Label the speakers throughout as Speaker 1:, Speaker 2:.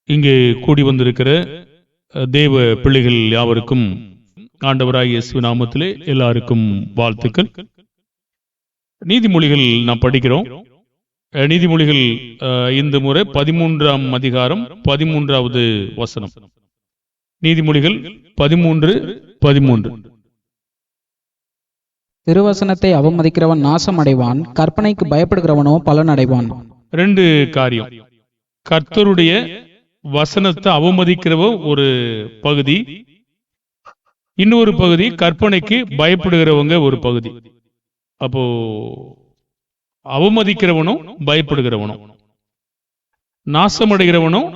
Speaker 1: இங்கே கூடி வந்திருக்கிற தேவ பிள்ளைகள் யாவருக்கும் ஆண்டவராகிய இயேசு நாமத்திலே எல்லாருக்கும் வாழ்த்துக்கள். நீதிமொழிகள் நாம் படிக்கிறோம். நீதிமொழிகள் இந்த முறை 13ஆம் அதிகாரம் 13வது வசனம். நீதிமொழிகள் 13:13.
Speaker 2: திருவசனத்தை அவமதிக்கிறவன் நாசம் அடைவான், கற்பனைக்கு பயப்படுகிறவனோ பலன் அடைவான்.
Speaker 1: ரெண்டு காரியம். கர்த்தருடைய வசனத்தை அவமதிக்கிறவ ஒரு பகுதி, இன்னொரு பகுதி கற்பனைக்கு பயப்படுகிறவங்க ஒரு பகுதி. அப்போ அவமதிக்கிறவனும் பயப்படுகிறவனும், நாசமடைகிறவனும்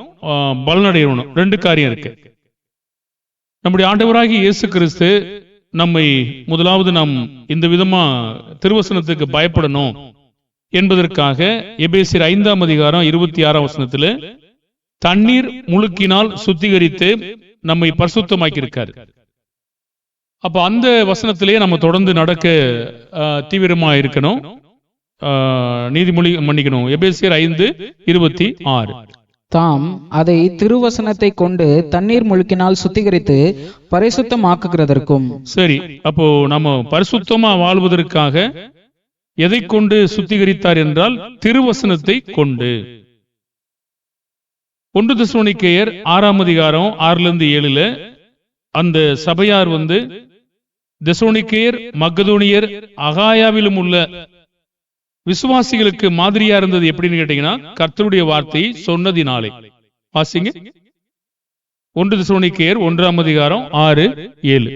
Speaker 1: பலனடைகிறவனும் ரெண்டு காரியம் இருக்கு. நம்முடைய ஆண்டவராகிய இயேசு கிறிஸ்து நம்மை முதலாவது நாம் இந்த விதமா திருவசனத்துக்கு பயப்படணும் என்பதற்காக எபேசியர் 5ஆம் அதிகாரம் 26ஆம் வசனத்தில் தண்ணீர் முழுக்கினால் சுத்திகரித்து நம்மை பரிசுத்தமாக்கி இருக்காரு. அப்ப அந்த வசனத்திலேயே நம்ம தொடர்ந்து நடக்க தீவிரமா இருக்கணும். நீதிமொழி மன்னிக்கணும், எபேசியர் 5:26.
Speaker 2: தாம் அதை திருவசனத்தை கொண்டு தண்ணீர் முழுக்கினால் சுத்திகரித்து பரிசுத்தமாக்குகிறதற்கும்.
Speaker 1: சரி, அப்போ நம்ம பரிசுத்தமா வாழ்வதற்காக எதை கொண்டு சுத்திகரித்தார் என்றால் திருவசனத்தை கொண்டு. 1 தெசலோனிக்கேயர் 6ஆம் அதிகாரம் 6-7 அந்த சபையார் தெசலோனிக்கேயர், மக்கதோனியர், அகாயாவிலும் உள்ள விசுவாசிகளுக்கு மாதிரியா இருந்தது. எப்படின்னு கேட்டீங்கன்னா, கர்த்தருடைய வார்த்தையை சொன்னதினாலே. வாசிங்க 1 தெசலோனிக்கேயர் 1ஆம் அதிகாரம் 6-7.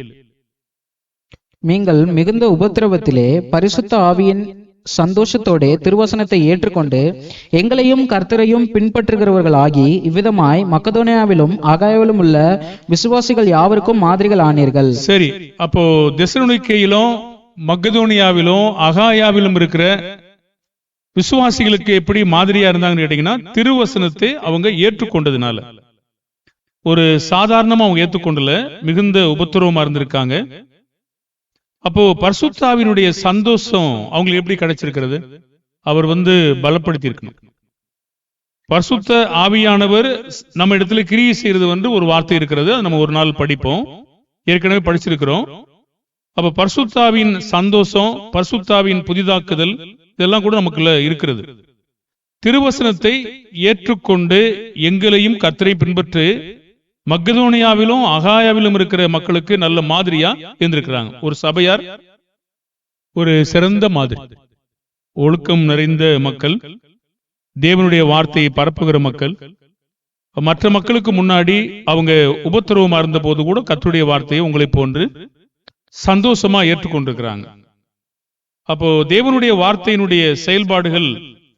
Speaker 2: நீங்கள் மிகுந்த உபத்திரவத்திலே பரிசுத்த ஆவியின் சந்தோஷத்தோட திருவசனத்தை ஏற்றுக்கொண்டு எங்களையும் கர்த்தரையும் பின்பற்றுகிறவர்களாகி இவ்விதமாய் மக்கதோனியாவிலும் அகாயாவிலும் உள்ள விசுவாசிகள் யாவருக்கும் மாதிரிகள் ஆனீர்கள்.
Speaker 1: சரி, அப்போ தெசலோனிக்கேயிலும் மக்கதோனியாவிலும் அகாயாவிலும் இருக்கிற விசுவாசிகளுக்கு எப்படி மாதிரியா இருந்தாங்கன்னு கேட்டீங்கன்னா, திருவசனத்தை அவங்க ஏற்றுக்கொண்டதுனால. ஒரு சாதாரணமா அவங்க ஏற்றுக்கொண்டல, மிகுந்த உபத்திரவமா இருந்திருக்காங்க. அப்போ பரிசுத்தாவினுடைய சந்தோஷம் அவங்களுக்கு எப்படி கிடைச்சிருக்கிறது? அவர் பலப்படுத்தி இருக்கணும். பரிசுத்த ஆவியானவர் நம்ம இடத்துல கிரியை செய்யறது ஒரு வார்த்தை இருக்கிறது. அது நம்ம ஒரு நாள் படிப்போம், ஏற்கனவே படிச்சிருக்கிறோம். அப்ப பரிசுத்தாவின் சந்தோஷம், பரிசுத்தாவின் புதிதாக்குதல் இதெல்லாம் கூட நமக்குள்ள இருக்கிறது. திருவசனத்தை ஏற்றுக்கொண்டு எங்களையும் கர்த்தரை பின்பற்று மக்கதோனியாவிலும் அகாயாவிலும் இருக்கிற மக்களுக்கு நல்ல மாதிரியா இருந்திருக்கிறாங்க. ஒரு சபையார் ஒரு சிறந்த மாதிரி, ஒழுக்கம் நிறைந்த மக்கள், தேவனுடைய வார்த்தையை பரப்புகிற மக்கள். மற்ற மக்களுக்கு முன்னாடி அவங்க உபத்திரவமா இருந்த போது கூட கர்த்தருடைய வார்த்தையை உங்களை போன்று சந்தோஷமா ஏற்றுக்கொண்டிருக்கிறாங்க. அப்போ தேவனுடைய வார்த்தையினுடைய செயல்பாடுகள்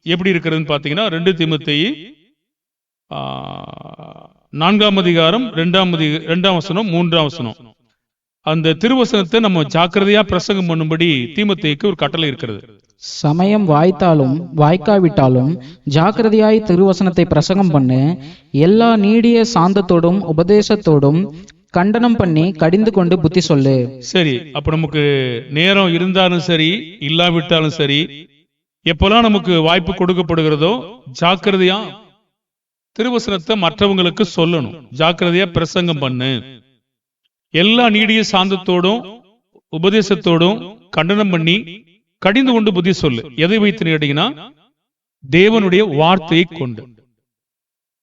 Speaker 1: எப்படி இருக்கிறதுன்னு பாத்தீங்கன்னா, 2 தீமோத்தேயு 4ஆம் அதிகாரம் 2ஆம் வசனம் 3ஆம் வசனம். அந்த திருவசனத்தை நம்ம ஜாக்கிரதையா பிரசங்கம் பண்ணும்படி தீமோத்தேயுக்கு ஒரு கட்டளை இருக்கிறது.
Speaker 2: சமயம் வாய்த்தாலும் வாய்க்காவிட்டாலும் ஜாக்கிரதையாய் திருவசனத்தை பிரசங்கம் பண்ணு, எல்லா நீடிய சாந்தத்தோடும் உபதேசத்தோடும் கண்டனம் பண்ணி கடிந்து கொண்டு புத்தி சொல்லு.
Speaker 1: சரி, அப்ப நமக்கு நேரம் இருந்தாலும் சரி இல்லாவிட்டாலும் சரி, எப்பெல்லாம் நமக்கு வாய்ப்பு கொடுக்கப்படுகிறதோ ஜாக்கிரதையா திருவசனத்தை மற்றவங்களுக்கு சொல்லணும். ஜாக்கிரதையா பிரசங்கம் பண்ணு, எல்லா நீடிய சாந்தத்தோடும் உபதேசத்தோடும் கண்டனம் பண்ணி கடிந்து கொண்டு புத்தி சொல்லு. எதை வைத்து கேட்டீங்கன்னா, தேவனுடைய வார்த்தையை கொண்டு.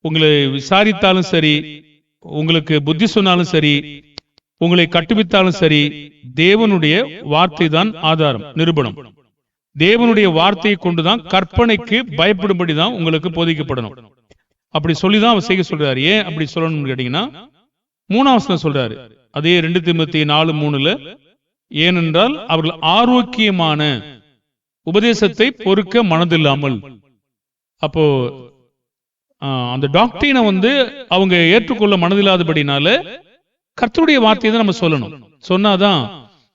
Speaker 1: உங்களை விசாரித்தாலும் சரி, உங்களுக்கு புத்தி சொன்னாலும் சரி, உங்களை கட்டுவித்தாலும் சரி, தேவனுடைய வார்த்தை தான் ஆதாரம், நிரூபணம். தேவனுடைய வார்த்தையை கொண்டுதான் கற்பனைக்கு பயப்படும்படிதான் உங்களுக்கு போதிக்கப்படணும். அப்படி சொல்லிதான் அவர் செய்ய சொல்றாரு. ஏன் அப்படி சொல்லணும்னு கேட்டீங்கன்னா, 3ஆம் வசனம் சொல்றாரு, அதே 2 தீமோத்தேயு 4:3, ஏனென்றால் அவர்கள் ஆரோக்கியமான உபதேசத்தை பொறுக்க மனதில்லாமல். அப்போ அந்த டாக்டரினை அவங்க ஏற்றுக்கொள்ள மனதில்லாதபடினால கர்த்தருடைய வார்த்தையை தான் நம்ம சொல்லணும். சொன்னாதான்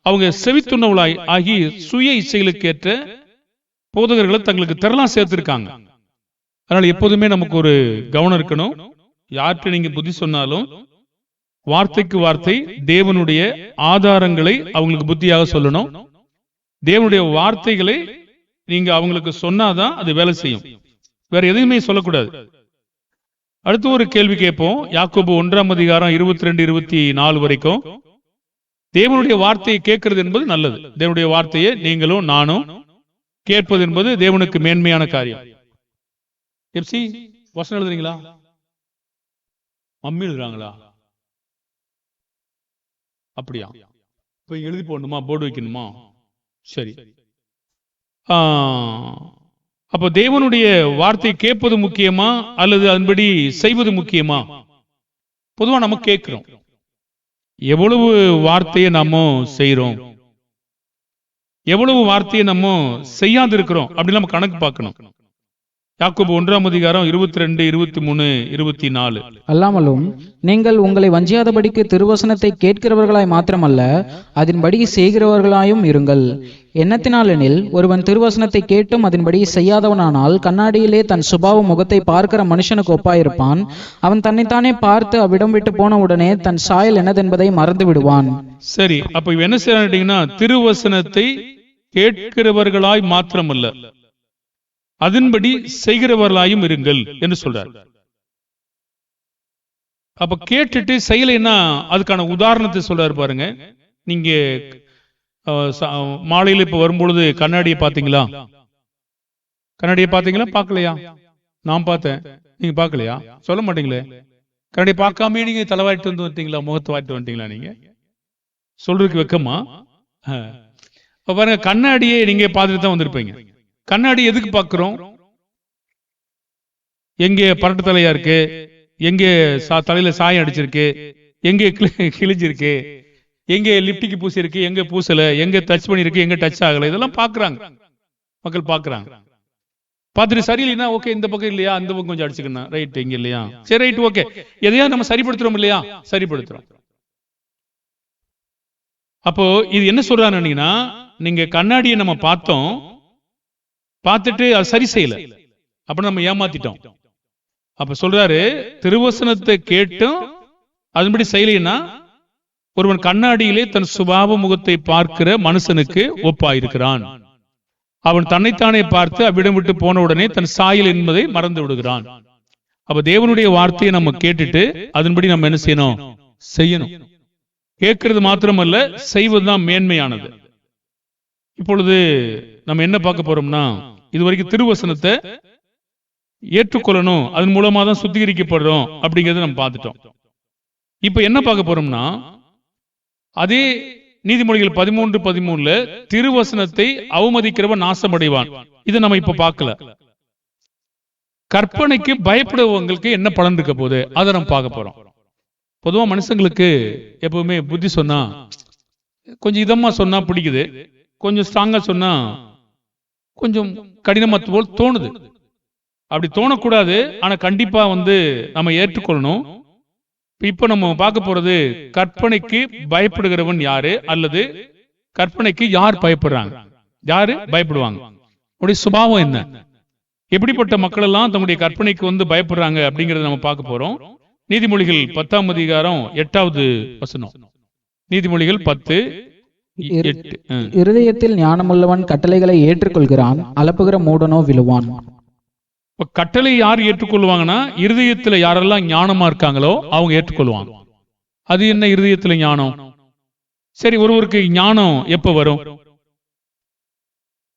Speaker 1: அவங்க செவித்துணவளாய் ஆகி சுய இச்சைகளுக்கு ஏற்ற போதகர்களை தங்களுக்கு திரளா சேர்த்திருக்காங்க. அதனால எப்போதுமே நமக்கு ஒரு கவனம் இருக்கணும். யார்கிட்ட நீங்க புத்தி சொன்னாலும் வார்த்தைக்கு வார்த்தை தேவனுடைய ஆதாரங்களை அவங்களுக்கு புத்தியாக சொல்லணும். தேவனுடைய வார்த்தைகளை நீங்க அவங்களுக்கு சொன்னாதான் அது வேலை செய்யும். வேற எதையுமே சொல்லக்கூடாது. அடுத்து ஒரு கேள்வி கேட்போம். யாக்கோபு 1 22 24 வரைக்கும். தேவனுடைய வார்த்தையை கேட்கிறது என்பது நல்லது. தேவனுடைய வார்த்தையை நீங்களும் நானும் கேட்பது என்பது தேவனுக்கு மேன்மையான காரியம். எப்சி வசனம் எழுதுறீங்களா? மம்மி எழுதுறாங்களா? அப்படியா? இப்ப எழுதி போடணுமா? போர்டு வைக்கணுமா? சரி. அப்போ தேவனுடைய வார்த்தை கேட்பது முக்கியமா அல்லது அதன்படி செய்வது முக்கியமா? பொதுவா நம்ம கேட்கிறோம். எவ்வளவு வார்த்தையை நாம செய்யறோம், எவ்வளவு வார்த்தையை நம்ம செய்யாது இருக்கிறோம் அப்படின்னு நம்ம கணக்கு பார்க்கணும். யாக்கோபு 1 22 23 24.
Speaker 2: அல்லாமலும் நீங்கள் உங்களை வஞ்சியாதபடிக்கு திருவசனத்தை கேட்கிறவர்களாய் மாத்திரமல்ல, அதன்படி செய்கிறவர்களாயும் இருங்கள். எண்ணத்தினாலெனில் ஒருவன் திருவசனத்தை கேட்டும் அதன்படி செய்யாதவனானால் கண்ணாடியிலே தன் சுபாவ முகத்தை பார்க்கிற மனுஷனுக்கு ஒப்பாயிருப்பான். அவன் தன்னைத்தானே பார்த்து அவ்விடம் விட்டு போன உடனே தன் சாயல் என்னதென்பதை மறந்து விடுவான்.
Speaker 1: சரி, அப்ப இவ என்ன செய்யறீங்கன்னா, திருவசனத்தை கேட்கிறவர்களாய் மாத்திரமல்ல, அதன்படி செய்கிறவர்களாயும் இருங்கள் என்று சொல்றார். அப்ப கேட்டுட்டு செய்யலைன்னா அதுக்கான உதாரணத்தை சொல்றாரு பாருங்க. நீங்க மாலையில் இப்ப வரும்பொழுது கண்ணாடியை பாத்தீங்களா? கண்ணாடியை பாத்தீங்களா? பார்க்கலையா? நான் பார்த்தேன், நீங்க பார்க்கலையா? சொல்ல மாட்டீங்களே. கண்ணாடியை பார்க்காம நீங்க தலைவாயிட்டு வந்து வந்துட்டீங்களா? முகத்தை வாயிட்டு வந்துட்டீங்களா? நீங்க சொல்றதுக்கு வெக்கமா? பாருங்க, கண்ணாடியை நீங்க பார்த்துட்டு தான் வந்திருப்பீங்க. கண்ணாடி எதுக்கு பார்க்கிறோம்? எங்கே பரட்டு தலையா இருக்கு, எங்கே தலையில சாயம் அடிச்சிருக்கு, எங்கே கிழிஞ்சிருக்கு, எங்கே லிப்டிக்கு பூசி இருக்கு, எங்க பூசல, எங்க டச் பண்ணிருக்கு, எங்க டச் ஆகல, இதெல்லாம் பாக்குறாங்க மக்கள். பாக்குறாங்க. பார்த்துட்டு சரியில்லைன்னா ஓகே, இந்த பக்கம் இல்லையா, அந்த பக்கம் கொஞ்சம் அடிச்சுக்கணும், ரைட், இங்க இல்லையா, சரி ரைட், ஓகே, எதையா நம்ம சரிப்படுத்துறோம் இல்லையா? சரிப்படுத்துறோம். அப்போ இது என்ன சொல்றாங்கன்னா, நீங்க கண்ணாடியை நம்ம பார்த்தோம், பார்த்துட்டு அது சரி செய்யல, அப்ப நம்ம ஏமாத்திட்டோம். அப்ப சொல்றாரு, திருவசனத்தை கேட்டும் அதன்படி செய்யலைன்னா ஒருவன் கண்ணாடியிலே தன் சுபாவ முகத்தை பார்க்கிற மனுஷனுக்கு ஒப்பாயிருக்கிறான். அவன் தன்னைத்தானே பார்த்து அவ்விடம் விட்டு போன உடனே தன் சாயல் என்பதை மறந்து விடுகிறான். அப்ப தேவனுடைய வார்த்தையை நம்ம கேட்டுட்டு அதன்படி நம்ம என்ன செய்யணும்? செய்யணும். கேட்கறது மாத்திரமல்ல, செய்வதுதான் மேன்மையானது. இப்பொழுது நம்ம என்ன பார்க்க போறோம்னா, இதுவரைக்கும் திருவசனத்தை ஏற்றுக்கொள்ளணும், அதன் மூலமா தான் சுத்திகரிக்கப்படுறோம் அப்படிங்கறத நம்ம பார்த்துட்டோம். இப்ப என்ன பார்க்க போறோம்னா, அதே நீதிமொழிகள் 13:13 திருவசனத்தை அவமதிக்கிறவன் நாசமடைவான். இதை நம்ம இப்ப பார்க்கல. கற்பனைக்கு பயப்படுவவங்களுக்கு என்ன பலன் இருக்க போகுது அதை நம்ம பார்க்க போறோம். பொதுவா மனுஷங்களுக்கு எப்பவுமே புத்தி சொன்னா, கொஞ்சம் இதமா சொன்னா பிடிக்குது, கொஞ்சம் ஸ்ட்ராங்கா சொன்னா கொஞ்சம் கடினமா போல் தோணுது. அப்படி தோணக்கூடாது. ஆனா கண்டிப்பா நம்ம ஏற்றுக்கொள்ளணும். இப்ப நம்ம பார்க்க போறது, கற்பனைக்கு பயப்படுகிறவன் யாரு, அல்லது கற்பனைக்கு யார் பயப்படுறாங்க, யாரு பயப்படுவாங்க, அவருடைய சுபாவம் என்ன, எப்படிப்பட்ட மக்கள் எல்லாம் தம்முடைய கற்பனைக்கு பயப்படுறாங்க அப்படிங்கறத நம்ம பார்க்க போறோம். நீதிமொழிகள் 10 8 நீதிமொழிகள் 10:8.
Speaker 2: இருதயத்தில் ஞானமுள்ளவன் கட்டளைகளை ஏற்றுக்கொள்கிறான், அலப்புகிற மூடனோ விழுவான்.
Speaker 1: கட்டளை யார் ஏற்றுக்கொள்வாங்கன்னா, இருதயத்துல யாரெல்லாம் ஞானமா இருக்காங்களோ அவங்க ஏற்றுக்கொள்வாங்க. அது என்ன இருதயத்துல ஞானம்? சரி, ஒருவருக்கு ஞானம் எப்ப வரும்?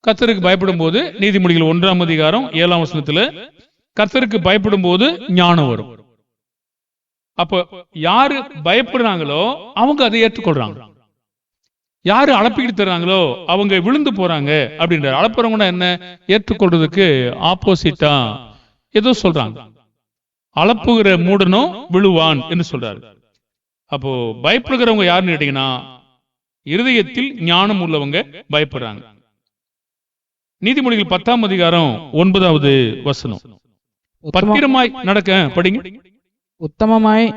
Speaker 1: கர்த்தருக்கு பயப்படும் போது. நீதிமொழிகள் 1 கர்த்தருக்கு பயப்படும் போது ஞானம் வரும். அப்ப யாரு பயப்படுறாங்களோ அவங்க அதை ஏற்றுக்கொள்றாங்க. யாரு அளப்பிக்கிட்டு தர்றாங்களோ அவங்க விழுந்து போறாங்க அப்படின்ற. அளப்புறவங்க என்ன, ஏற்றுக்கொள்றதுக்கு ஆப்போசிட்டா ஏதோ சொல்றாங்க. அளப்புகிற மூடனோ விழுவான் என்று சொல்றாரு. அப்போ பயப்படுகிறவங்க யாருன்னு கேட்டீங்கன்னா, இருதயத்தில் ஞானம் உள்ளவங்க பயப்படுறாங்க. நீதிமொழிகள் 10:9 பத்திரமாய் நடக்க படிங்க.
Speaker 2: உத்தமமாய்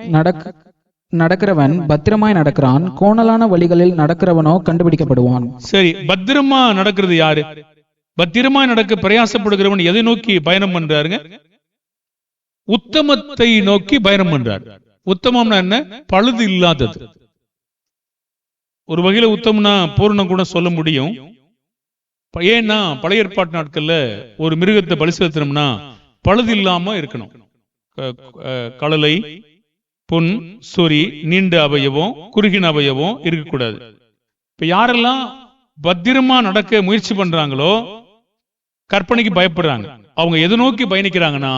Speaker 2: நடக்கிறவன் பத்திரமாய் நடக்கிறான், கோணலான வழிகளில் நடக்கிறவனோ கண்டுபிடிக்கப்படுவான்.
Speaker 1: சரி, பத்திரமா நடக்கிறது யாரு? பத்திரமாய் நடக்க பிரயாசப்படுகிறவன் எதை நோக்கி பயணம் பண்றாருங்க? உத்தமத்தை நோக்கி பயணம் பண்றார். உத்தமம்னா என்ன? பழுது இல்லாதது. ஒரு வகையில உத்தமனா பூர்ணம் கூட சொல்ல முடியும். ஏன்னா பழைய ஏற்பாட்டு நாட்கள்ல ஒரு மிருகத்தை பலி செலுத்தணும்னா பழுது இல்லாம இருக்கணும். கழலை, புண், சொறி, நீண்ட அவயவம், குறுகின அவயவம் இருக்கக்கூடாது. இப்ப யாரெல்லாம் பத்திரமா நடக்க முயற்சி பண்றாங்களோ கற்பனைக்கு பயப்படுறாங்க. அவங்க எதை நோக்கி பயணிக்கிறாங்கன்னா,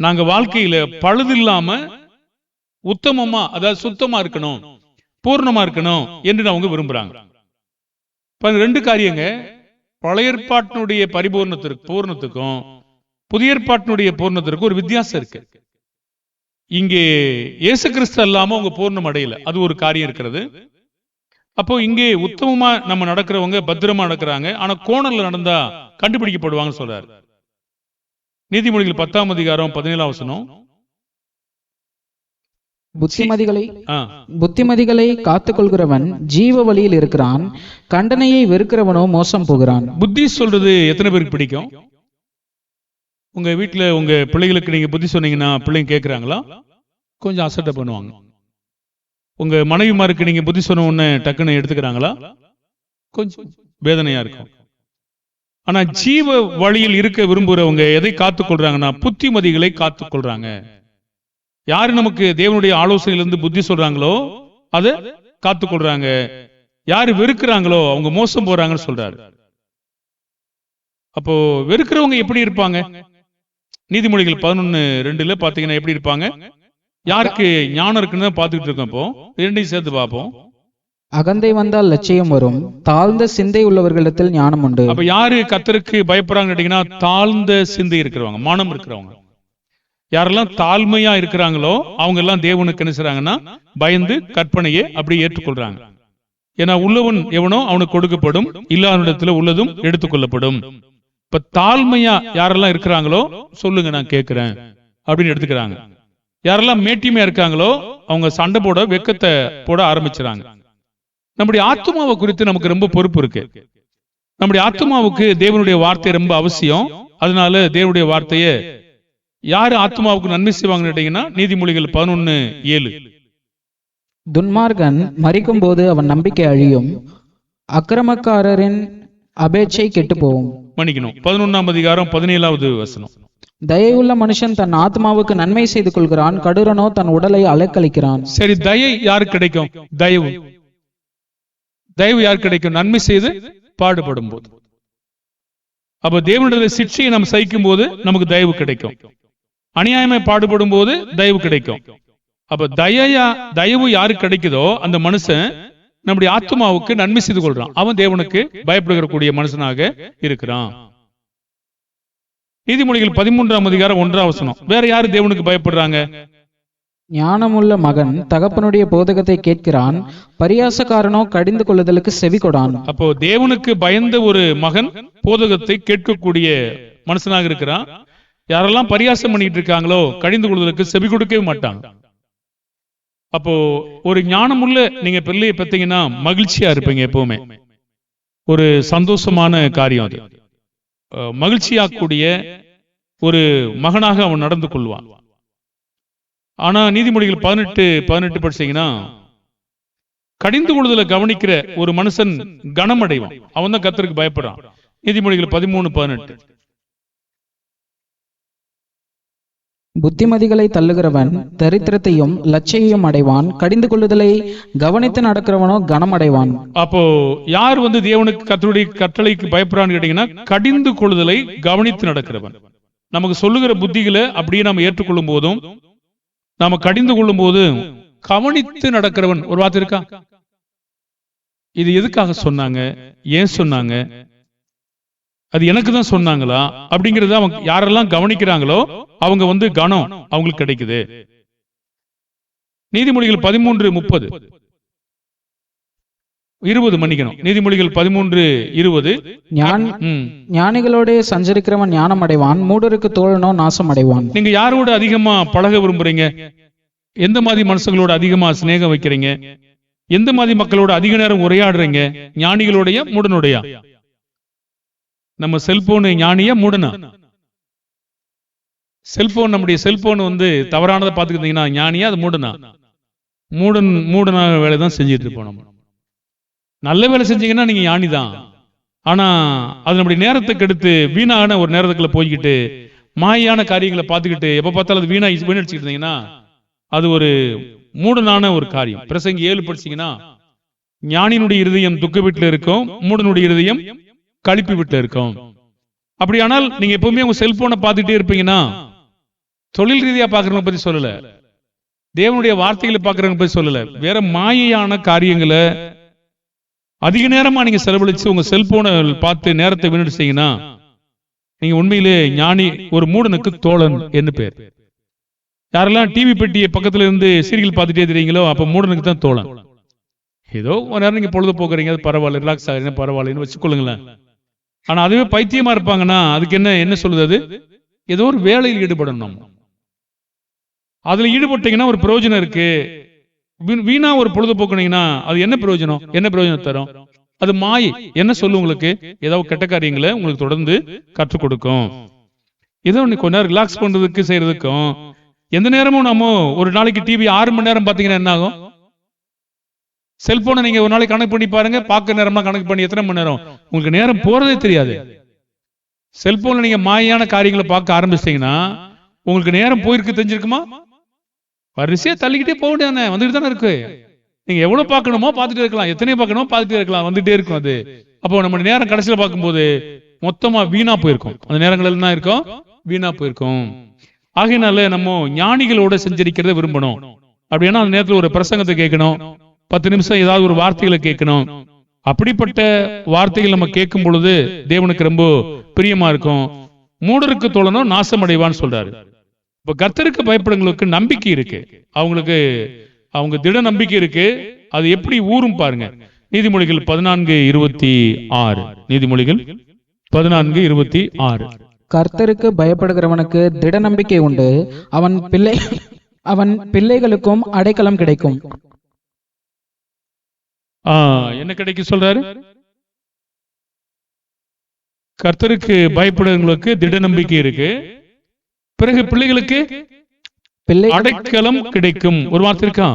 Speaker 1: நாங்க வாழ்க்கையில பழுது இல்லாம உத்தமமா, அதாவது சுத்தமா இருக்கணும், பூர்ணமா இருக்கணும் என்று அவங்க விரும்புறாங்க. ரெண்டு காரியங்க, பழைய ஏற்பாட்டினுடைய பூர்ணத்துக்கும் புதிய ஏற்பாட்டினுடைய பூர்ணத்திற்கும் ஒரு வித்தியாசம் இருக்கு. இங்கே இயேசு கிறிஸ்து அல்லாம அவங்க பூர்ணம் அடையல, அது ஒரு காரியம் இருக்கிறது. அப்போ இங்கே உத்தமமா நம்ம நடக்கிறவங்க பத்திரமா நடக்கிறாங்க, ஆனா கோணல்ல நடந்தா கண்டுபிடிக்கப்படுவாங்க சொல்றாரு. நீதிமொழிகள் 10ஆம் அதிகாரம் 17ஆம் வசனம்.
Speaker 2: புத்திமதிகளை காத்துக் கொள்கிறவன் ஜீவ வழியில் இருக்கிறான், கண்டனையை வெறுக்கிறவனோ மோசம் போகிறான். புத்தி
Speaker 1: சொல்றது எத்தனை பேருக்கு பிடிக்கும்? உங்க வீட்டுல உங்க பிள்ளைகளுக்கு நீங்க புத்தி சொன்னீங்கன்னா பிள்ளைங்க கேட்கிறாங்களா? கொஞ்சம் அசட்டை பண்ணுவாங்க. உங்க மனைவிமாருக்கு நீங்க புத்தி சொன்ன உடனே டக்குன்னு எடுத்துக்கிறாங்களா? கொஞ்சம் வேதனையா இருக்கும். ஆனா ஜீவ வழியில் இருக்க விரும்புறவங்க எதை காத்துக்கொள்றாங்கன்னா புத்திமதிகளை காத்துக்கொள்றாங்க. யாரு நமக்கு தேவனுடைய ஆலோசனையிலிருந்து புத்தி சொல்றாங்களோ அதை காத்துக்கொள்றாங்க. யாரு வெறுக்கிறாங்களோ அவங்க மோசம் போறாங்கன்னு சொல்றாரு. அப்போ வெறுக்கிறவங்க எப்படி இருப்பாங்க? நீதிமொழிகள் 11:2 பாத்தீங்கன்னா எப்படி இருப்பாங்க? யாருக்கு ஞானம் இருக்குன்னு பாத்துக்கிட்டு இருக்கோம். இப்போ இரண்டையும் சேர்த்து பார்ப்போம்.
Speaker 2: அகந்தை வந்தால் லட்சியம் வரும், தாழ்ந்த சிந்தை உள்ளவர்களிடத்தில் ஞானம் உண்டு.
Speaker 1: அப்ப யாரு கர்த்தருக்கு பயப்படுறாங்க கேட்டீங்கன்னா தாழ்ந்த சிந்தை இருக்கிறவங்க, மானம் இருக்கிறவங்க. யாரெல்லாம் தாழ்மையா இருக்கிறாங்களோ அவங்க எல்லாம் தேவனுக்கு என்ன செய்றாங்கன்னா பயந்து கற்பனையை அப்படி ஏற்றுக்கொள்றாங்க. ஏன்னா உள்ளவன் எவனோ அவனுக்கு கொடுக்கப்படும், இல்லாத உள்ளதும் எடுத்துக்கொள்ளப்படும். இப்ப தாழ்மையா யாரெல்லாம் இருக்கிறாங்களோ சொல்லுங்க நான் கேட்கிறேன் அப்படின்னு எடுத்துக்கிறாங்க. யாரெல்லாம் மேட்டிமையா இருக்காங்களோ அவங்க சண்டை போட, வெக்கத்தை போட ஆரம்பிச்சுறாங்க. நம்முடைய ஆத்மாவை குறித்து நமக்கு ரொம்ப பொறுப்பு இருக்கு. நம்முடைய ஆத்மாவுக்கு தேவனுடைய வார்த்தை ரொம்ப அவசியம். அதனால தேவனுடைய வார்த்தையை யாரு ஆத்மாவுக்கு நன்மை செய்வாங்கன்னு கேட்டீங்கன்னா நீதிமொழிகள் 11:7.
Speaker 2: துன்மார்கன் மரிக்கும் போது அவன் நம்பிக்கை அழியும், அக்கிரமக்காரரின் அபேட்சை கெட்டு போகும்.
Speaker 1: மன்னிக்கணும், 11ஆம் அதிகாரம் 17வது வசனம்.
Speaker 2: தயையுள்ள மனுஷன் தன் ஆத்மாவுக்கு நன்மை செய்து கொள்கிறான், கடுரனோ தன் உடலை அலைக்கழிக்கிறான்.
Speaker 1: சரி, தயை யாருக்கு கிடைக்கும்? தயவு யாருக்கு கிடைக்கும்? நன்மை செய்து பாடுபடும் போது. அப்ப தேவனுடைய சிக்ஷையை நாம் சகிக்கும் போது நமக்கு தயவு கிடைக்கும். அநியாயமே பாடுபடும் போது தயவு கிடைக்கும். அப்ப தயவு யாருக்கு கிடைக்குதோ அந்த மனுஷன் நம்முடைய ஆத்மாவுக்கு நன்மை செய்து கொள்றான். அவன் தேவனுக்கு பயப்படுகிற மனுஷனாக இருக்கிறான். நீதிமொழிகள் 13ஆம் அதிகாரம் 1ஆம் வசனம். வேற யாரு தேவனுக்கு பயப்படுறாங்க?
Speaker 2: ஞானமுள்ள மகன் தகப்பனுடைய போதகத்தை கேட்கிறான், பரியாசக்காரனோ கடிந்து கொள்ளுதலுக்கு செவி கொடான்.
Speaker 1: அப்போ தேவனுக்கு பயந்த ஒரு மகன் போதகத்தை கேட்கக்கூடிய மனுஷனாக இருக்கிறான். யாரெல்லாம் பரியாசம் பண்ணிட்டு இருக்காங்களோ கடிந்து கொள்வதற்கு செவி கொடுக்கவே மாட்டாங்க. அப்போ ஒரு ஞானமுள்ள நீங்க பிள்ளையை பெத்தீங்கன்னா மகிழ்ச்சியா இருப்பீங்க. எப்பவுமே ஒரு சந்தோஷமான காரியம் அது. மகிழ்ச்சியாக்கூடிய ஒரு மகனாக அவன் நடந்து கொள்வான். ஆனா நீதிமொழிகள் 18 படிச்சீங்கன்னா கடிந்து கொள்ளுதலை கவனிக்கிற ஒரு மனுஷன் கனமடைவான். அவன் தான் கர்த்தருக்கு பயப்படுறான். நீதிமொழிகள் 13:18.
Speaker 2: புத்திமதிகளை தள்ளுகிறவன் தரித்திரத்தையும் லட்சையையும் அடைவான், கடிந்து கொள்ளுதலை கவனித்து நடக்கிறவனோ கனமடைவான்.
Speaker 1: அப்போ யார் தேவனுக்கு கர்த்தருடைய கட்டளைக்கு பயப்படுறான்னு கேட்டீங்கன்னா கடிந்து கொள்ளுதலை கவனித்து நடக்கிறவன். நமக்கு சொல்லுகிற புத்திகளை அப்படியே நாம ஏற்றுக்கொள்ளும் போதும் நாம கடிந்து கொள்ளும் போது கவனித்து நடக்கிறவன். ஒரு வார்த்தை இருக்கா? இது எதுக்காக சொன்னாங்க, ஏன் சொன்னாங்க, அது எனக்கு தான் சொன்னாங்களா அப்படிங்கறத அவங்க யாரெல்லாம் கவனிக்கிறாங்களோ அவங்க கனம் அவங்களுக்கு கிடைக்குது. நீதிமொழிகள் 13:30 20 மன்னிக்கணும். நீதிமொழிகள் 13:20.
Speaker 2: ஞானிகளோட சஞ்சரிக்கிறவன் ஞானம் அடைவான், மூடருக்கு தோழனோ நாசம் அடைவான்.
Speaker 1: நீங்க யாரோட அதிகமா பழக விரும்புறீங்க? எந்த மாதிரி மனுஷங்களோட அதிகமா சிநேகம் வைக்கிறீங்க? எந்த மாதிரி மக்களோட அதிக நேரம் உரையாடுறீங்க? ஞானிகளுடைய மூடனுடைய? நம்ம செல்போன் ஞானியா மூடனா? செல்போன், நம்முடைய செல்போன் தவறானதை பார்த்துக்கிட்டீங்கன்னா ஞானியா அது மூடனா? மூடனா வேலை தான் செஞ்சுட்டு இருப்போம். நம்ம நல்ல வேலை செஞ்சீங்கன்னா நீங்க ஞானி தான். ஆனா அது நம்முடைய நேரத்துக்கு எடுத்து வீணான ஒரு நேரத்துக்குள்ள போய்கிட்டு மாயான காரியங்களை பார்த்துக்கிட்டு எப்ப பார்த்தாலும் அது வீணடிச்சுக்கிட்டு இருந்தீங்கன்னா அது ஒரு மூடனான ஒரு காரியம். பிரசங்கி 7 படிச்சீங்கன்னா, ஞானியினுடைய இருதயம் துக்க வீட்டுல இருக்கும், மூடனுடைய இருதயம் களிப்பு வீட்டுல இருக்கும். அப்படியானால் நீங்க எப்பவுமே உங்க செல்போனை பார்த்துட்டே இருப்பீங்கன்னா, தொழில் ரீதியா பாக்குறவங்க பத்தி சொல்லல, தேவனுடைய வார்த்தைகளை பாக்குறவங்க பத்தி சொல்லல, வேற மாயையான காரியங்களை அதிக நேரமா நீங்க செலவழிச்சு உங்க செல்போனை பார்த்து நேரத்தை வீணடிச்சீங்கன்னா, நீங்க உண்மையிலே ஞானி. ஒரு மூடனுக்கு தோழன் என்ன பேர். யாரெல்லாம் டிவி பெட்டியை பக்கத்துல இருந்து சீரியல் பார்த்துட்டே தெரியுங்களோ, அப்ப மூடனுக்கு தான் தோழன். ஏதோ ஒரு நேரம் நீங்க பொழுது போக்குறீங்க, அது பரவாயில்ல, ரிலாக்ஸ் ஆகுறீங்க, பரவாயில்லன்னு வச்சுக்கொள்ளுங்களேன். ஆனா அதுவே பைத்தியமா இருப்பாங்கன்னா அதுக்கு என்ன சொல்லுது, அது ஏதோ ஒரு வேலையில் ஈடுபடணும். நம்ம அதுல ஈடுபட்டீங்கன்னா ஒரு பிரயோஜனம் இருக்கு. வீணா ஒரு பொழுதுபோக்குனீங்கன்னா அது என்ன பிரயோஜனம் தரும்? அது மாயை. என்ன சொல்லு உங்களுக்கு, ஏதாவது கெட்ட காரியங்களை உங்களுக்கு தொடர்ந்து கற்றுக் கொடுக்கும். ஏதோ கொஞ்ச நேரம் ரிலாக்ஸ் பண்றதுக்கு செய்யறதுக்கும், எந்த நேரமும் நம்ம ஒரு நாளைக்கு டிவி 6 மணி நேரம் பாத்தீங்கன்னா என்ன ஆகும்? செல்போனை நீங்க ஒரு நாளைக்கு கணக்கு பண்ணி பாருங்க, பார்க்க நேரமா கணக்கு பண்ணி எத்தனை மணி நேரம் உங்களுக்கு நேரம் போறதே தெரியாது. செல்போன்ல நீங்க மாயான காரியங்களை பார்க்க ஆரம்பிச்சிட்டீங்கன்னா உங்களுக்கு நேரம் போயிருக்கு தெரிஞ்சிருக்குமா? வரிசையா தள்ளிக்கிட்டே போக வேண்டியதானே, வந்துட்டு தானே இருக்கு. நீங்க எவ்வளவு பார்க்கணுமோ பார்த்துட்டே இருக்கலாம், எத்தனை பார்க்கணுமோ பார்த்துட்டே இருக்கலாம், வந்துட்டே இருக்கும் அது. அப்போ நம்ம நேரம் கடைசியில பார்க்கும்போது மொத்தமா வீணா போயிருக்கும். அந்த நேரங்கள் என்ன இருக்கும்? வீணா போயிருக்கும். ஆகையினால நம்ம ஞானிகளோட செஞ்சரிக்கிறத விரும்பணும். அப்படின்னா அந்த நேரத்தில் ஒரு பிரசங்கத்தை கேட்கணும், 10 நிமிஷம் ஏதாவது ஒரு வார்த்தைகளை கேட்கணும். அப்படிப்பட்ட வார்த்தைகள் நம்ம கேட்கும் பொழுது தேவனுக்கு ரொம்ப பிரியமா இருக்கும். மூடருக்கு தோழனும் நாசம் அடைவான்னு சொல்றாரு. இப்ப கர்த்தருக்கு பயப்படுங்களுக்கு நம்பிக்கை இருக்கு, அவங்க திட நம்பிக்கை இருக்கு. அது எப்படி ஊரும் பாருங்க. நீதிமொழிகள் 14:26. நீதிமொழிகள் 14:26.
Speaker 2: கர்த்தருக்கு பயப்படுகிறவனுக்கு திட நம்பிக்கை உண்டு, அவன் பிள்ளைகளுக்கும் அடைக்கலம் கிடைக்கும்.
Speaker 1: என்ன கிடைக்கும் சொல்றாரு? கர்த்தருக்கு பயப்படுறவங்களுக்கு திட நம்பிக்கை இருக்கு, பிறகு பிள்ளைகளுக்கு அடைக்கலம் கிடைக்கும். ஒரு வார்த்தை இருக்கா?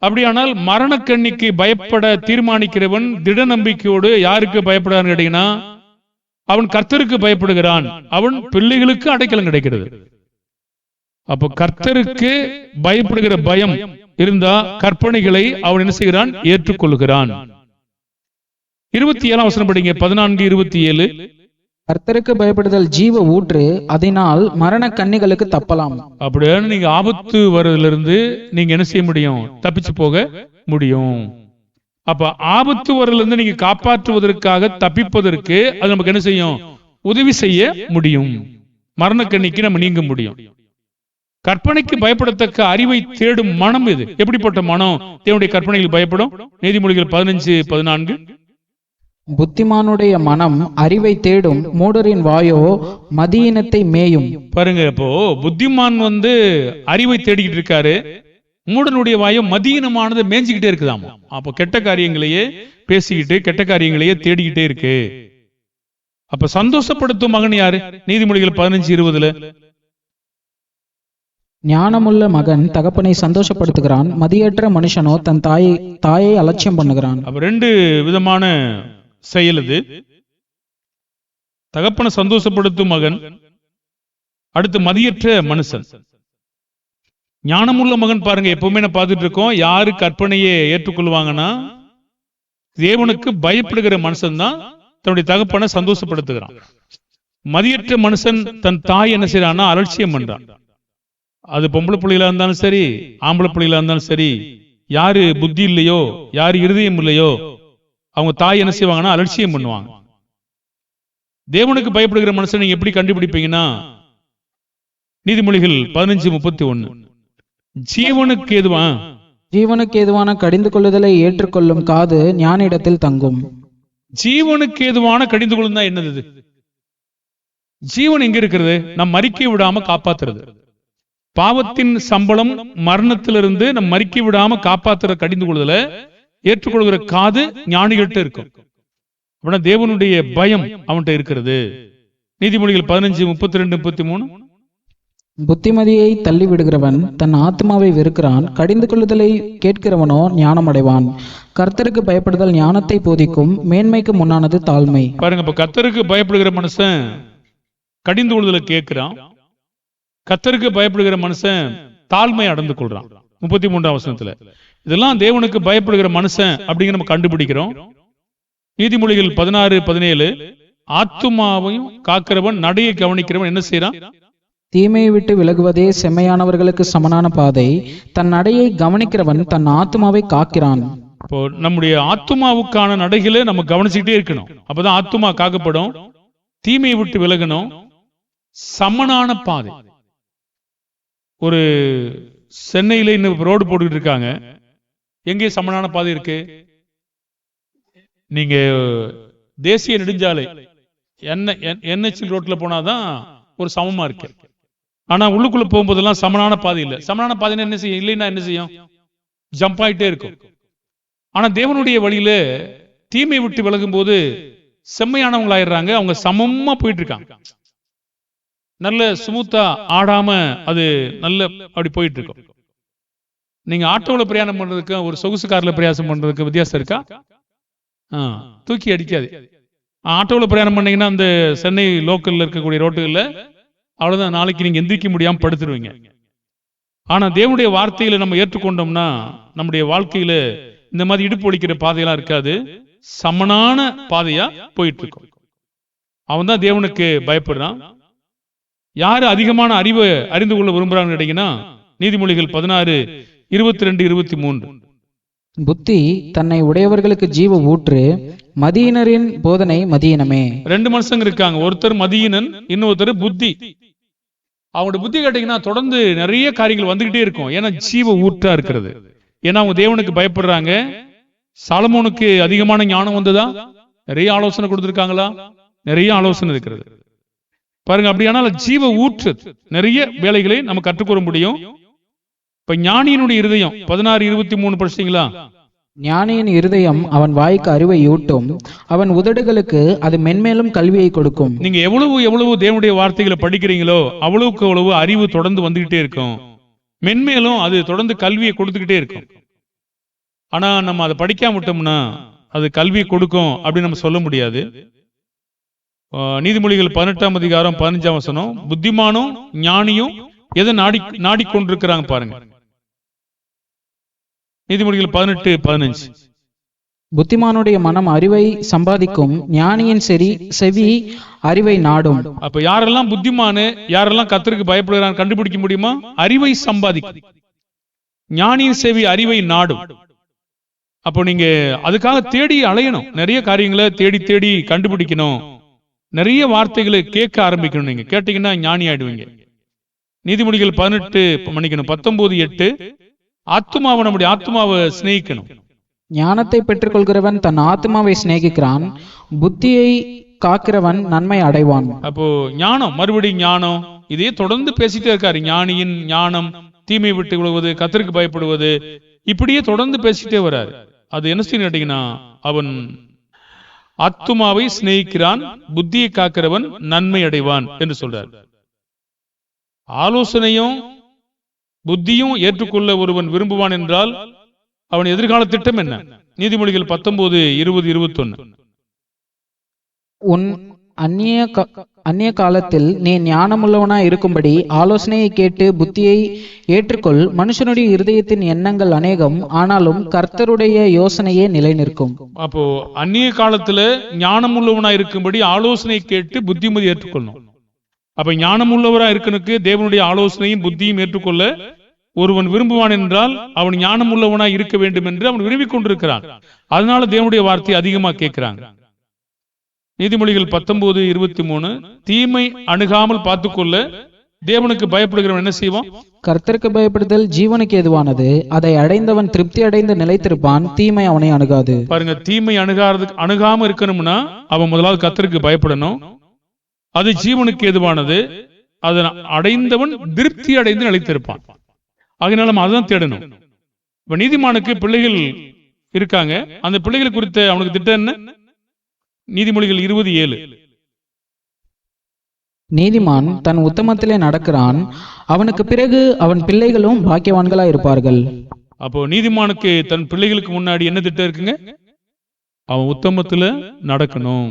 Speaker 1: அப்படியானால் மரணக்கண்ணிக்கு பயப்பட தீர்மானிக்கிறவன் திட நம்பிக்கையோடு யாருக்கு பயப்படான்னு கேட்டீங்கன்னா, அவன் கர்த்தருக்கு பயப்படுகிறான், அவன் பிள்ளைகளுக்கு அடைக்கலம் கிடைக்கிறது. அப்போ கர்த்தருக்கு பயப்படுகிற பயம் இருந்தா கற்பனைகளை அவன் என்ன செய்கிறான்? ஏற்றுக்கொள்கிறான். 27ஆம் வசனம் படிங்க. 14:27.
Speaker 2: கர்த்தருக்கு பயப்படுதல் ஜீவ ஊற்று, அதனால் மரண கண்ணிகளுக்கு தப்பலாம்.
Speaker 1: அப்படியே நீங்க ஆபத்து வருவதிலிருந்து நீங்க என்ன செய்ய முடியும்? தப்பிச்சு போக முடியும். அப்ப ஆபத்து வருவதிலிருந்து நீங்க காப்பாற்றுவதற்காக தப்பிப்பதற்கு அது நமக்கு என்ன செய்யும்? உதவி செய்ய முடியும். மரணக்கண்ணிக்கு நம்ம நீங்க முடியும். கற்பனைக்கு பயப்படத்தக்க அறிவை தேடும் மனம் இது. எப்படிப்பட்ட மனம் தேவனுடைய கற்பனையில் பயப்படும்? நீதிமொழிகள் 15:14.
Speaker 2: புத்திமானுடைய மனம் அறிவை தேடும், மூடரின் வாயோ மதியினத்தை மேயும்.
Speaker 1: பாருங்க, இப்போ புத்திமான் அறிவை தேடிக்கிட்டு இருக்காரு, மூடனுடைய வாயோ மதியினமானது மேய்ஞ்சிக்கிட்டே இருக்குதாமா. அப்போ கெட்ட காரியங்களையே பேசிக்கிட்டு கெட்ட காரியங்களையே தேடிக்கிட்டே இருக்கு. அப்ப சந்தோஷப்படுத்தும் மகன் யாரு? நீதிமொழிகள் 15:20.
Speaker 2: ஞானமுள்ள மகன் தகப்பனை சந்தோஷப்படுத்துகிறான், மதியற்ற மனுஷனோ தன் தாயை அலட்சியம் பண்ணுகிறான்.
Speaker 1: அப்ப 2 விதமான செயல் இது. தகப்பனை சந்தோஷப்படுத்தும் மகன், அடுத்து மதியற்ற மனுஷன். ஞானமுள்ள மகன் பாருங்க, எப்பவுமே நான் பார்த்துட்டு இருக்கோம், யாரு கற்பனையை ஏற்றுக்கொள்வாங்கன்னா தேவனுக்கு பயப்படுகிற மனுஷன் தான் தன்னுடைய தகப்பனை சந்தோஷப்படுத்துகிறான். மதியற்ற மனுஷன் தன் தாய் என்ன செய்யறான்னா அலட்சியம் பண்றான். அது பொம்பளை பிள்ளைகளா இருந்தாலும் சரி, ஆம்பளை பிள்ளைகளா இருந்தாலும் சரி, யாரு புத்தி இல்லையோ, யாரு இருதயம் இல்லையோ, அவங்க தாய் என்ன செய்வாங்கன்னா அலட்சியம் பண்ணுவாங்க. தேவனுக்கு பயப்படுகிற மனுஷன் நீங்க எப்படி கண்டுபிடிப்பீங்கன்னா, நீதிமொழிகள் 15:31.
Speaker 2: ஜீவனுக்கு ஏதுவான கடிந்து கொள்ளுதலை ஏற்றுக்கொள்ளும் காது ஞானிடத்தில் தங்கும்.
Speaker 1: ஜீவனுக்கு ஏதுவான கடிந்து கொள்ளுதா என்னது? ஜீவன் எங்க இருக்கிறது? நம் மறிக்க விடாம காப்பாத்துறது. பாவத்தின் சம்பளம் மரணத்திலிருந்து நம் மறிக்க விடாம காப்பாத்துற கடிந்து கொள்ளுதல ஏற்றுக்கொள்கிற காது ஞானிகள்கிட்ட இருக்கும். அப்படின்னா தேவனுடைய பயம் அவன்கிட்ட இருக்கிறது. நீதிமொழிகள் 15:32-33.
Speaker 2: புத்திமதியை தள்ளி விடுகிறவன் தன் ஆத்மாவை வெறுக்கிறான், கடிந்து கொள்ளுதலை கேட்கிறவனோ ஞானம் அடைவான். கர்த்தருக்கு பயப்படுதல் ஞானத்தை போதிக்கும், மேன்மைக்கு முன்னானது தாழ்மை.
Speaker 1: பாருங்க, இப்ப கர்த்தருக்கு பயப்படுகிற மனுஷன் கடிந்து கொள்ளுதலை கேட்கிறான். கர்த்தருக்கு பயப்படுகிற மனுஷன் தாழ்மை அடைந்து கொள்றான். 33ஆம் வசனத்துல இதெல்லாம் தேவனுக்கு பயப்படுகிற மனுஷன் அப்படிங்கிற நம்ம கண்டுபிடிக்கிறோம். நீதிமொழிகள் 16:17 ஆத்துமாவையும் காக்கிறவன் நடையை கவனிக்கிறவன் என்ன செய்யறான்?
Speaker 2: தீமையை விட்டு விலகுவதே செம்மையானவர்களுக்கு சமனான பாதை, தன் நடையை கவனிக்கிறவன் தன் ஆத்துமாவை காக்கிறான்.
Speaker 1: இப்போ நம்முடைய ஆத்துமாவுக்கான நடைகளை நம்ம கவனிச்சுக்கிட்டே இருக்கணும். அப்பதான் ஆத்துமா காக்கப்படும். தீமையை விட்டு விலகணும். சமனான பாதை. ஒரு சென்னையில இன்னும் ரோடு போட்டுக்கிட்டு இருக்காங்க. எங்கே சமனான பாதை இருக்கு? நீங்க தேசிய நெடுஞ்சாலை NH ரோட்ல போனாதான் ஒரு சமமா இருக்கு. ஆனா உள்ளுக்குள்ள போகும்போதெல்லாம் சமனான பாதை இல்லை. சமனான பாதை என்ன செய்யும்? இல்லைன்னா என்ன செய்யும்? ஜம்ப் ஆயிட்டே இருக்கும். ஆனா தேவனுடைய வழியில தீமை விட்டு விலகும் போது செம்மையானவங்க ஆயிடுறாங்க. அவங்க சமமா போயிட்டு இருக்காங்க. நல்ல ஸ்மூத்தா ஆடாம அது நல்ல அப்படி போயிட்டு இருக்கும். நீங்க ஆட்டோல பிரயாணம் பண்றதுக்கு ஒரு சொகுசு கார்ல பிரயாணம் பண்றதுக்கு வித்தியாசம் இருக்கா? தூக்கி அடிக்காது. ஆட்டோல பிரயாணம் பண்ணீங்கன்னா அந்த சென்னை லோக்கல்ல இருக்கக்கூடிய ரோட்டுகள்ல அவ்வளவுதான், நாளைக்கு நீங்க எந்திரிக்க முடியாம படுத்துருவீங்க. ஆனா தேவனுடைய வார்த்தையில நம்ம ஏற்றுக்கொண்டோம்னா நம்முடைய வாழ்க்கையில இந்த மாதிரி இடுப்பு ஒலிக்கிற பாதையெல்லாம் இருக்காது. சமனான பாதையா போயிட்டு இருக்கும். அவன் தான் தேவனுக்கு பயப்படுறான். யாரு அதிகமான அறிவை அறிந்து கொள்ள விரும்புறாங்க கேட்டீங்கன்னா நீதிமொழிகள் 16:22-23
Speaker 2: புத்தி தன்னை உடையவர்களுக்கு ஜீவ ஊற்று, மதியினரின் போதனை மதியினமே. ரெண்டு
Speaker 1: மனுஷங்க இருக்காங்க. ஒருத்தர் மதியினன், இன்னொருத்தர் புத்தி. அவங்களோட புத்தி கேட்டீங்கன்னா தொடர்ந்து நிறைய காரியங்கள் வந்துகிட்டே இருக்கும். ஏன்னா ஜீவ ஊற்றா இருக்கிறது. ஏன்னா அவங்க தேவனுக்கு பயப்படுறாங்க. சாலமோனுக்கு அதிகமான ஞானம் வந்ததா? நிறைய ஆலோசனை கொடுத்திருக்காங்களா? நிறைய ஆலோசனை இருக்கிறது பாருங்க. அப்படியானால் ஜீவ ஊற்று நிறைய வேலைகளை நம்ம கற்றுக்கொள்ள முடியும். இப்ப ஞானியினுடைய இருதயம் 16:23 படிச்சீங்களா?
Speaker 2: ஞானியின் இருதயம் அவன் வாய்க்கு அறிவை ஊட்டும், அவன் உதடுகளுக்கு அது மென்மேலும் கல்வியை கொடுக்கும்.
Speaker 1: நீங்க எவ்வளவு தேவனுடைய வார்த்தைகளை படிக்கிறீங்களோ அவ்வளவுக்கு அவ்வளவு அறிவு தொடர்ந்து வந்துகிட்டே இருக்கும். மென்மேலும் அது தொடர்ந்து கல்வியை கொடுத்துக்கிட்டே இருக்கும். ஆனா நம்ம அதை படிக்காம விட்டோம்னா அது கல்வியை கொடுக்கும் அப்படின்னு நம்ம சொல்ல முடியாது. நீதிமொழிகள் 18ஆம் அதிகாரம் 15ஆம் வசனம், புத்திமானும் ஞானியும் எதை நாடிக்கொண்டிருக்கிறாங்க பாருங்க. நீதிமொழிகள் 18:15
Speaker 2: புத்திமானுடைய மனம் அறிவை சம்பாதிக்கும், ஞானியின் செவி அறிவை நாடும்.
Speaker 1: அப்ப யாரெல்லாம் புத்திமானு, யாரெல்லாம் கர்த்தருக்கு பயப்படுகிறான் கண்டுபிடிக்க முடியுமா? அறிவை சம்பாதிக்கும். ஞானியின் செவி அறிவை நாடும். அப்போ நீங்க அதுக்காக தேடி அலையணும். நிறைய காரியங்களை தேடி தேடி கண்டுபிடிக்கணும். நிறைய வார்த்தைகளை கேட்க ஆரம்பிக்கணும். நீங்க கேட்டீங்கன்னா ஞானி ஆயிடுவீங்க. நீதிமொழிகள் 19:8 ஆத்துமாவை, நம்முடைய ஆத்துமாவை சிநேகிக்கணும்.
Speaker 2: ஞானத்தை பெற்றுக் கொள்கிறவன் தன் ஆத்மாவை சிநேகிக்கிறான், புத்தியை காக்கிறவன் நன்மை அடைவான்.
Speaker 1: அப்போ ஞானம், மறுபடியும் ஞானம், இதையே தொடர்ந்து பேசிட்டே இருக்காரு. ஞானியின் ஞானம், தீமை விட்டு விடுவது, கர்த்தருக்கு பயப்படுவது, இப்படியே தொடர்ந்து பேசிட்டே வர்றாரு. அது என்ன செய்ய கேட்டீங்கன்னா அவன் ஆத்துமாவை சிநேகிக்கிறான், புத்தியை காக்கிறவன் நன்மை அடைவான் என்று சொல்றார். ஆலோசனையும் புத்தியும் ஏற்றுக்கொள்ள ஒருவன் விரும்புவான் என்றால் அவன் எதிர்கால திட்டம் என்ன? நீதிமொழிகள் 19:20-21
Speaker 2: உன் அந்நிய காலத்தில் நீ ஞானமுள்ளவனாய் இருக்கும்படி ஆலோசனையை கேட்டு புத்தியை ஏற்றுக்கொள். மனுஷனுடைய இருதயத்தின் எண்ணங்கள் அநேகம், ஆனாலும் கர்த்தருடைய யோசனையே நிலை நிற்கும்.
Speaker 1: அப்போ அந்நிய காலத்துல ஞானம் உள்ளவனாய் இருக்கும்படி ஆலோசனை கேட்டு புத்திமதி ஏற்றுக்கொள்ளணும். அப்ப ஞானம் உள்ளவராய் இருக்கனுக்கு தேவனுடைய ஆலோசனையும் புத்தியும் ஏற்றுக்கொள்ள ஒருவன் விரும்புவான் என்றால் அவன் ஞானம் உள்ளவனாய் இருக்க வேண்டும் என்று அவன் விரும்பிக் கொண்டிருக்கிறான். அதனால தேவனுடைய வார்த்தை அதிகமா கேட்கிறாங்க. நீதிமொழிகள் 19:23 தீமை அணுகாமல் பார்த்துக்கொள்ள தேவனுக்கு பயப்படுகிறவன் என்ன செய்வான்?
Speaker 2: கர்த்தருக்கு பயப்படுதல் ஜீவனுக்கு ஏதுவானது, அதை அடைந்தவன் திருப்தி அடைந்து நிலைத்திருப்பான், தீமை அவனை அணுகாது.
Speaker 1: பாருங்க, தீமை அணுகாம இருக்கணும்னா அவன் முதலாவது கர்த்தருக்கு பயப்படணும். அது ஜீவனுக்கு ஏதுவானது, அதை அடைந்தவன் திருப்தி அடைந்து நிலைத்திருப்பான். அதனால நம்ம அதான் தேடணும். இப்ப நீதிமானுக்கு பிள்ளைகள் இருக்காங்க. அந்த பிள்ளைகள் குறித்த அவனுக்கு திட்டம் என்ன? நீதிமொழிகள் 20:7
Speaker 2: நீதிமான் தன் உத்தமத்திலே நடக்கிறான், அவனுக்கு பிறகு அவன் பிள்ளைகளும் பாக்கியவான்களா இருப்பார்கள்.
Speaker 1: அப்போ நீதிமானுக்கு தன் பிள்ளைகளுக்கு முன்னாடி என்ன திட்டம் இருக்குங்க? அவன் உத்தமத்துல நடக்கணும்.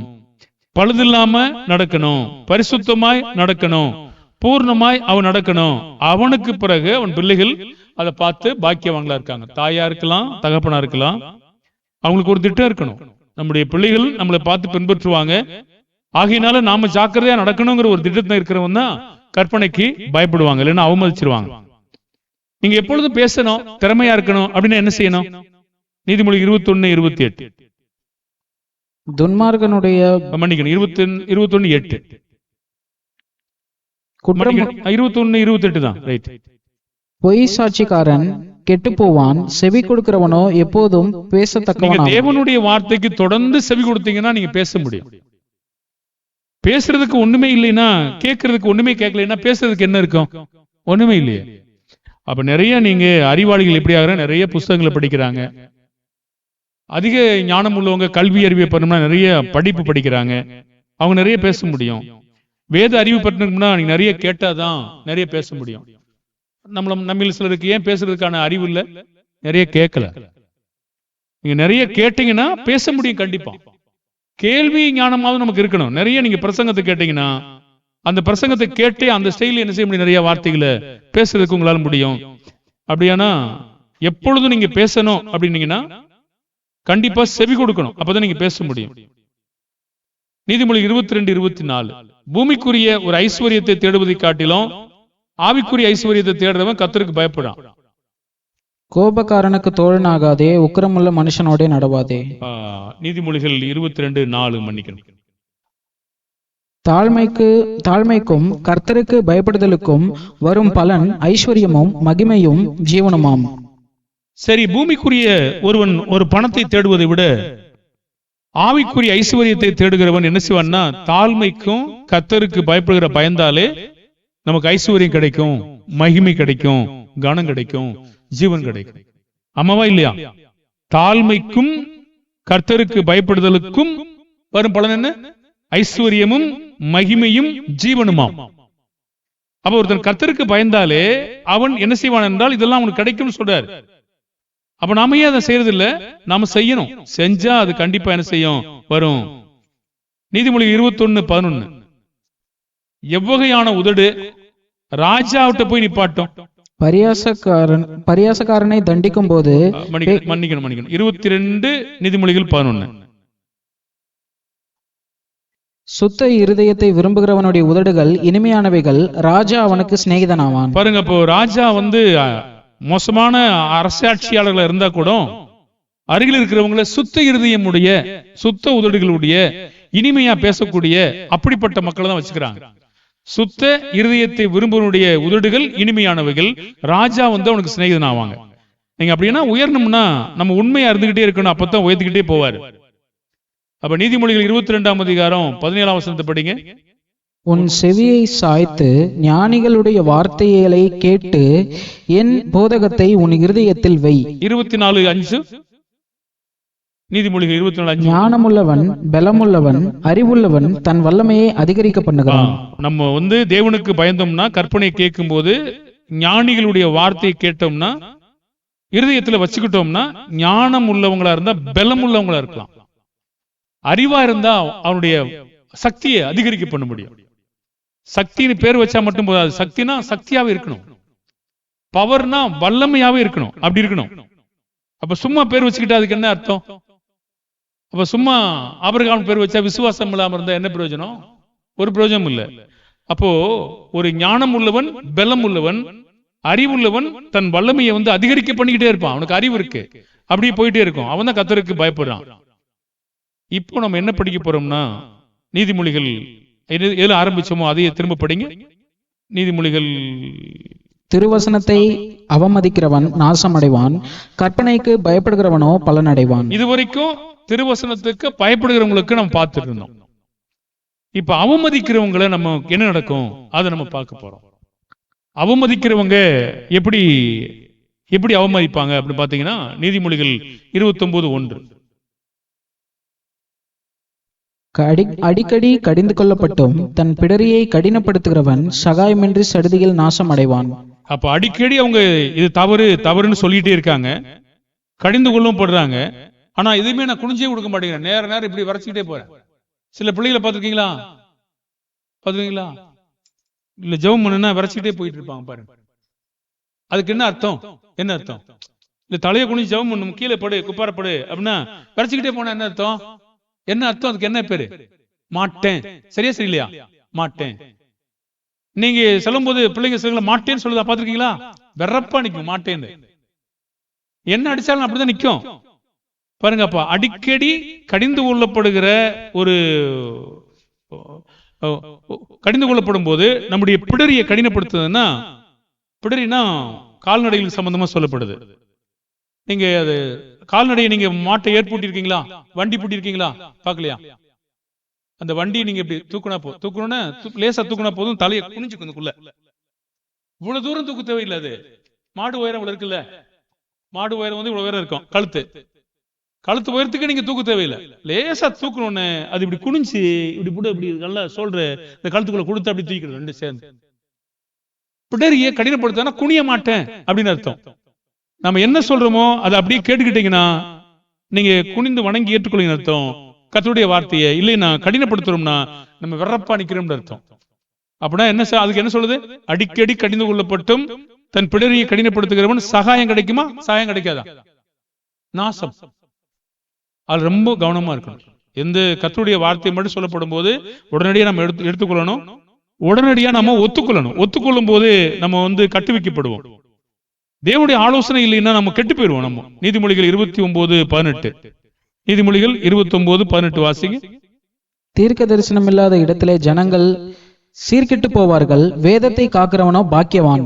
Speaker 1: பழுதில்லாம நடக்கணும், பரிசுத்தமாய் நடக்கணும், பூர்ணமாய் அவன் நடக்கணும். அவனுக்கு பிறகு அவன் பிள்ளைகள் அதை பார்த்து பாக்கியவான்களா இருக்காங்க. தாயா இருக்கலாம், தகப்பனா இருக்கலாம். அவங்களுக்கு ஒரு திட்டம் இருக்கணும். நம்முடைய பிள்ளைகள் நம்மளை பார்த்து பின்பற்றுவாங்க, ஆகையினால நாம ஜாக்கிரதையா நடக்கணுங்கிற ஒரு திட்டத்தை இருக்கிறவன் தான் கற்பனைக்கு பயப்படுவாங்க, இல்லைன்னா அவமதிச்சிருவாங்க. நீங்க எப்பொழுதும் பேசணும், திறமையா இருக்கணும் அப்படின்னா என்ன செய்யணும்? நீதிமொழி 21:28.
Speaker 2: துன்மார்கனுடைய
Speaker 1: மன்னிக்கணும், 21:8.
Speaker 2: குற்றம்
Speaker 1: 21:28 தான், ரைட்.
Speaker 2: பொய் சாட்சிக்காரன் கெட்டு போவான், செவி கொடுக்கிறவனோ எப்போதும்
Speaker 1: நீங்க
Speaker 2: பேசத்தக்கவன்.
Speaker 1: தேவனுடைய வார்த்தைக்கு தொடர்ந்து செவி கொடுத்தீங்கன்னா நீங்க பேச முடியும். பேசுறதுக்கு ஒண்ணுமே இல்லைன்னா, கேட்கறதுக்கு ஒண்ணுமே கேட்கலைன்னா பேசுறதுக்கு என்ன இருக்கும்? ஒண்ணுமே இல்லையே. அப்ப நிறைய நீங்க அறிவாளிகள் எப்படி ஆகுறாங்க, நிறைய புஸ்தகங்களை படிக்கிறாங்க. அதிக ஞானம் உள்ளவங்க கல்வி அறிவை பண்ணணும்னா நிறைய படிப்பு படிக்கிறாங்க, அவங்க நிறைய பேச முடியும். வேத அறிவு பெற்றணும்னா நீங்க நிறைய கேட்டாதான் நிறைய பேச முடியும். நம்மள சிலருக்கு ஏன் பேசுறதுக்கான அறிவு இல்ல? நிறைய கேட்கல. நீங்க நிறைய கேட்டீங்கன்னா பேச முடியும். கண்டிப்பா கேள்வி ஞானமாவது நமக்கு இருக்கணும். நிறைய நீங்க பிரசங்கத்தை கேட்டீங்கன்னா அந்த பிரசங்கத்தை கேட்டே அந்த ஸ்டைல என்ன செய்ய முடியும்? நிறைய வார்த்தைகளை பேசுறதுக்கு உங்களால முடியும். அப்படியானா எப்பொழுதும் நீங்க பேசணும் அப்படின்னீங்கன்னா கண்டிப்பா செவி கொடுக்கணும், அப்பதான் நீங்க பேச முடியும். நீதிமொழி 22:24. பூமிக்குரிய ஒரு ஐஸ்வர்யத்தை தேடுவதை காட்டிலும் ஆவிக்குரிய ஐஸ்வர்யத்தை தேடுறவன் கர்த்தருக்கு பயப்படான்.
Speaker 2: கோபக்காரனுக்கு தோழனாகாதே, உக்கிரமுள்ள மனுஷனோட நடவாதே.
Speaker 1: நீதிமொழிகள் 22:4. மன்னிக்கணும்.
Speaker 2: தாழ்மைக்கும் கர்த்தருக்கு பயப்படுதலுக்கும் வரும் பலன் ஐஸ்வர்யமும் மகிமையும் ஜீவனுமாம்.
Speaker 1: சரி, பூமிக்குரிய ஒருவன் ஒரு பணத்தை தேடுவதை விட ஆவிக்குரிய ஐஸ்வர்யத்தை தேடுகிறவன் என்ன செய்வான்னா, தாழ்மைக்கும் கர்த்தருக்கு பயப்படுகிற பயந்தாலே நமக்கு ஐஸ்வர்யம் கிடைக்கும், மகிமை கிடைக்கும், கனம் கிடைக்கும், ஜீவன் கிடைக்கும். ஆமாவா இல்லையா? தாழ்மைக்கும் கர்த்தருக்கு பயப்படுதலுக்கும் வரும் பலன் என்ன? ஐஸ்வர்யமும் மகிமையும் ஜீவனுமாம். அப்ப ஒருத்தன் கர்த்தருக்கு பயந்தாலே அவன் என்ன செய்வான் என்றால் இதெல்லாம் அவனுக்கு கிடைக்கும் சொல்றாரு. அப்ப நாம ஏன் அதை செய்யறது இல்ல? நாம செய்யணும். செஞ்சா அது கண்டிப்பா என்ன செய்யும்? வரும். நீதிமொழி 21:11. எவ்வகையான உதடு ராஜாவிட்ட போய் நிப்பாட்டும்?
Speaker 2: பரியாசக்காரனை தண்டிக்கும் போது.
Speaker 1: மன்னிக்கணும் 22 நீதிமொழிகள் 11.
Speaker 2: சுத்த இருதயத்தை விரும்புகிறவனுடைய உதடுகள் இனிமையானவைகள், ராஜா அவனுக்கு சிநேகிதனாவான்.
Speaker 1: பாருங்க, இப்போ ராஜா மோசமான அரசாட்சியாளர்கள் இருந்தா கூட அருகில் இருக்கிறவங்கள சுத்த இருதயமுடைய, சுத்த உதடுகளுடைய, இனிமையா பேசக்கூடிய அப்படிப்பட்ட மக்களை தான் வச்சுக்கிறாங்க. சுத்த இருதயத்தை விரும்புவனுடைய உதடுகள் இனிமையானவைகள், ராஜா அவனுக்கு சிநேகிதன் ஆவாங்க. நீங்க அப்படின்னா உயரணும்னா நம்ம உண்மையா இருந்துகிட்டே இருக்கணும், அப்பதான் உயர்த்துக்கிட்டே போவாரு. அப்ப நீதிமொழிகள் 22ஆம் அதிகாரம் 17ஆம் வசனத்தை படிங்க.
Speaker 2: உன் செவியை சாய்த்து ஞானிகளுடைய வார்த்தைகளை கேட்டு என் போதகத்தை உன் இருதயத்தில் வை.
Speaker 1: 24:5. நீதிமொழிகள் 24:5.
Speaker 2: ஞானமுள்ளவன் பலமுள்ளவன் அறிவுள்ளவன் தன் வல்லமையை அதிகரிக்க பண்ணுகிறான்.
Speaker 1: நம்ம தேவனுக்கு பயந்தோம்னா, கற்பனை கேட்கும் போது ஞானிகளுடைய வார்த்தையை கேட்டோம்னா, இருதயத்துல வச்சுக்கிட்டோம்னா, ஞானம் உள்ளவங்களா இருந்தா பலம் உள்ளவங்களா இருக்கலாம். அறிவா இருந்தா அவனுடைய சக்தியை அதிகரிக்க பண்ண முடியும். சக்தின்னு பேர் வச்சா மட்டும் போதாது, சக்தினா சக்தியாவே இருக்கணும், பவர்னா வல்லமையாவே இருக்கணும், அப்படி இருக்கணும். அப்ப சும்மா பேர் வச்சுக்கிட்டா அதுக்கு என்ன அர்த்தம்? அப்ப சும்மா ஆபிரகாம் பேர் வச்சா விசுவாசம் இல்லாம இருந்தா என்ன பிரயோஜனம்? ஒரு பிரயோஜனம் இல்லை. அப்போ ஒரு ஞானம் உள்ளவன், பலம் உள்ளவன், அறிவுள்ளவன் தன் வல்லமையை அதிகரிக்க பண்ணிக்கிட்டே இருப்பான். அவனுக்கு அறிவு இருக்கு, அப்படியே போயிட்டே இருக்கும். அவன் தான் கர்த்தருக்கு பயப்படுறான். இப்போ நம்ம என்ன படிக்க போறோம்னா, நீதிமொழிகள் எதுல ஆரம்பிச்சோமோ அதையே திரும்ப படிங்க. நீதிமொழிகள்.
Speaker 2: திருவசனத்தை அவமதிக்கிறவன் நாசம் அடைவான், கற்பனைக்கு பயப்படுகிறவனோ பலன் அடைவான்.
Speaker 1: இதுவரைக்கும் திருவசனத்துக்கு பயப்படுகிறவங்களுக்கு நம்ம பார்த்துட்டு இருந்தோம். இப்ப அவமதிக்கிறவங்களை நம்ம என்ன நடக்கும் அதை நம்ம பார்க்க போறோம். அவமதிக்கிறவங்க எப்படி எப்படி அவமதிப்பாங்க அப்படின்னு பாத்தீங்கன்னா, நீதிமொழிகள் 29:1.
Speaker 2: அடிக்கடி கடிந்து கொள்ளப்பட்டும் தன் பிடரியை கடினப்படுத்துகிறவன் சகாயமின்றி சடுதியில் நாசம் அடைவான்.
Speaker 1: அப்ப அடிக்கடி அவங்க இது தவறுன்னு சொல்லிட்டே இருக்காங்க, கடிந்து கொள்ளவும் படுறாங்க. ஆனா எதுவுமே நான் குனிஞ்சே கொடுக்க மாட்டேங்கிறேன், நேரம் இப்படி வரைச்சிக்கிட்டே போறேன். சில பிள்ளைகளை பார்த்துருக்கீங்களா? இல்ல ஜெபம் பண்ணுன்னா விரைச்சிக்கிட்டே போயிட்டு இருப்பாங்க பாருங்க. அதுக்கு என்ன அர்த்தம்? இல்ல தலையை குனிஞ்சு ஜெபம் பண்ணும், கீழே படு, குப்பாரப்படு அப்படின்னா விரைச்சிக்கிட்டே போனா என்ன அர்த்தம்? அதுக்கு என்ன பேரு? மாட்டேன். சரியா சரியில்லையா? மாட்டேன். நீங்க சொல்லும் போது பிள்ளைங்க சில மாட்டேன்னு சொல்லுதா பாத்துருக்கீங்களா? வெறப்பா நிக்கும் மாட்டேன்னு. என்ன அடிச்சாலும் அப்படிதான் நிக்கும் பாருங்கப்பா. அடிக்கடி கடிந்து கொள்ளப்படுகிற ஒரு கடிந்து கொள்ளப்படும் போது நம்முடைய பிடரியை கடினப்படுத்துதுன்னா, பிடரினா கால்நடைகளுக்கு சம்பந்தமா சொல்லப்படுது. நீங்க அது கால்நடையை நீங்க மாட்டை ஏற்பூட்டிருக்கீங்களா? வண்டி பூட்டிருக்கீங்களா? பாக்கலையா? அந்த வண்டியை நீங்க இப்படி தூக்கணும்னா லேசா தூக்குனா போதும், தலையை குனிஞ்சுக்குள்ள. இவ்வளவு தூரம் தூக்க தேவையில்லை. அது மாடு உயரம் இவ்வளவு இருக்குல்ல, மாடு உயரம் வந்து இவ்வளவு உயரம் இருக்கும். கழுத்து உயரத்துக்கு நீங்க தூக்க தேவையில்லை. லேசா தூக்கணும்னு அது இப்படி குனிஞ்சு இப்படி போட்டு இப்படி நல்லா சொல்ற இந்த கழுத்துக்குள்ள கொடுத்து அப்படி தூக்கிடும். ரெண்டு சேர்ந்து பிடரியை கடினப்படுத்தா குனிய மாட்டேன் அப்படின்னு அர்த்தம். நம்ம என்ன சொல்றோமோ அதை அப்படியே கேட்டுக்கிட்டீங்கன்னா நீங்க குனிந்து வணங்கி ஏற்றுக்கொள்ளுங்க அர்த்தம். கர்த்தருடைய வார்த்தையை இல்லைன்னா கடினப்படுத்துறோம்னா நம்ம வெறப்பா நிக்கிறோம்னு அர்த்தம். அப்படின்னா என்ன? அதுக்கு என்ன சொல்லுது? அடிக்கடி கடிந்து கொள்ளப்பட்டும் தன் பிடரியை கடினப்படுத்துகிறவன் சகாயம் கிடைக்குமா? சகாயம் கிடைக்காதா? நாசம். அது ரொம்ப கவனமா இருக்கணும். எந்த கர்த்தருடைய வார்த்தை மட்டும் சொல்லப்படும் போது உடனடியாக நம்ம எடுத்துக்கொள்ளணும். உடனடியா நம்ம ஒத்துக்கொள்ளும் போது நம்ம வந்து கட்டுவிக்கப்படுவோம். தேவனுடைய ஆலோசனை இல்லைன்னா நம்ம கெட்டு போயிடுவோம். நம்ம நீதிமொழிகள் 29:18. நீதிமொழிகள் 29:18 வாசிங்க.
Speaker 2: தீர்க்க தரிசனம் இல்லாத இடத்திலே ஜனங்கள் சீர்கெட்டு போவார்கள், வேதத்தை காக்கிறவனோ பாக்கியவான்.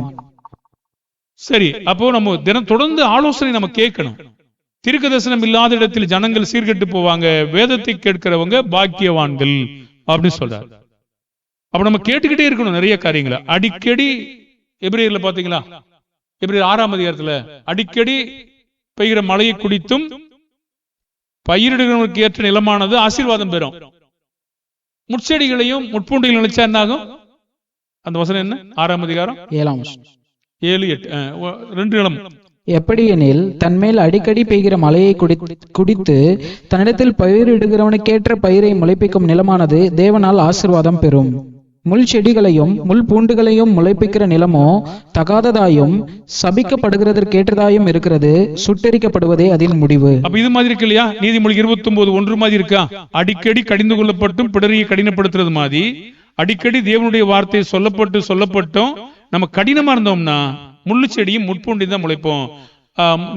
Speaker 1: சரி, அப்போ நம்ம தினம் தொடர்ந்து ஆலோசனை நம்ம கேட்கணும். தீர்க்க தரிசனம் இல்லாத இடத்தில் ஜனங்கள் சீர்கெட்டு போவாங்க, வேதத்தை கேட்கிறவங்க பாக்கியவான்கள் அப்படின்னு சொல்றாரு. அப்ப நம்ம கேட்டுக்கிட்டே இருக்கணும் நிறைய காரியங்களை. அடிக்கடி எபிரேயர்ல பாத்தீங்களா? எபிரேயர் 6ஆம் அதிகாரத்துல அடிக்கடி பெய்கிற மழையை குடித்தும் பயிரிடுகிறவனுக்கு ஏற்ற நிலமானது ஆசீர்வாதம் பெறும். முட்செடிகளையும் முட்பூண்டையும் நினைச்சா என்ன ஆகும்? அந்த வசனம் என்ன? 6ஆம் அதிகாரம் 7-8 2 நிலம்.
Speaker 2: எப்படி எனில் தன்மேல் அடிக்கடி பெய்கிற மழையை குடித்து தன்னிடத்தில் பயிரிடுகிறவனுக்கேற்ற பயிரை முளைப்பிக்கும் நிலமானது தேவனால் ஆசீர்வாதம் பெறும். முள் செடிகளையும் முள் பூண்டுகளையும் முளைப்பிக்கிற நிலமோ தகாததாயும் சபிக்கப்படுகிறதற்கேற்றதாயும் இருக்கிறது, சுட்டெரிக்கப்படுவதே அதன் முடிவு. அப்ப இது மாதிரி இருக்கு இல்லையா? நீதிமொழி 29:1 மாதிரி இருக்கா? அடிக்கடி கடிந்து கொள்ளப்பட்டும் பிடரியை கடினப்படுத்துறது மாதிரி அடிக்கடி தேவனுடைய வார்த்தை சொல்லப்பட்டும் நம்ம கடினமா இருந்தோம்னா முள்ளு செடியும் முட்பூண்டையும் தான் முளைப்போம்.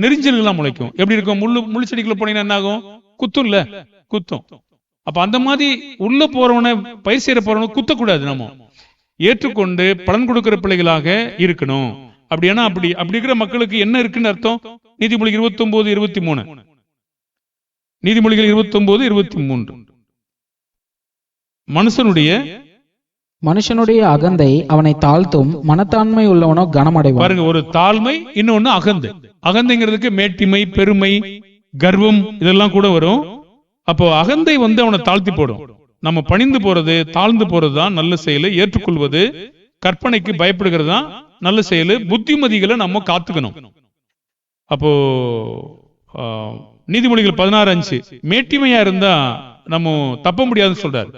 Speaker 2: நெரிஞ்சல்கள்லாம் முளைக்கும். எப்படி இருக்கும்? முள்ளு செடிக்குள்ள போனீங்கன்னா என்ன ஆகும்? குத்தும். அப்ப அந்த மாதிரி உள்ள போறவனை பயிர் செய்யற போறவனை குத்தக்கூடாது. நம்ம ஏற்றுக்கொண்டு பலன் கொடுக்கிற பிள்ளைகளாக இருக்கணும். அப்படின்னா அப்படி இருக்கிற மக்களுக்கு என்ன இருக்குன்னு அர்த்தம்? நீதிமொழிகள் 29:23. நீதிமொழிகள் 29:23. மனுஷனுடைய அகந்தை அவனை தாழ்த்தும், மனத்தாண்மை உள்ளவனோ கனமடைவான்.
Speaker 1: பாருங்க, ஒரு தாழ்மை, இன்னொன்னு அகந்தை. அகந்தைங்கிறதுக்கு மேட்டிமை, பெருமை, கர்வம் இதெல்லாம் கூட வரும். அப்போ அகந்தை வந்து அவனை தாழ்த்தி போடும். நம்ம பணிந்து போறது, தாழ்ந்து போறதுதான் நல்ல செயல். ஏற்றுக்கொள்வது, கற்பனைக்கு பயப்படுகிறது தான் நல்ல செயல். புத்திமதிகளை நம்ம காத்துக்கணும். அப்போ நீதிமொழிகள் 16:5 மேட்டிமையா இருந்தா நம்ம தப்ப முடியாதுன்னு சொல்றாரு.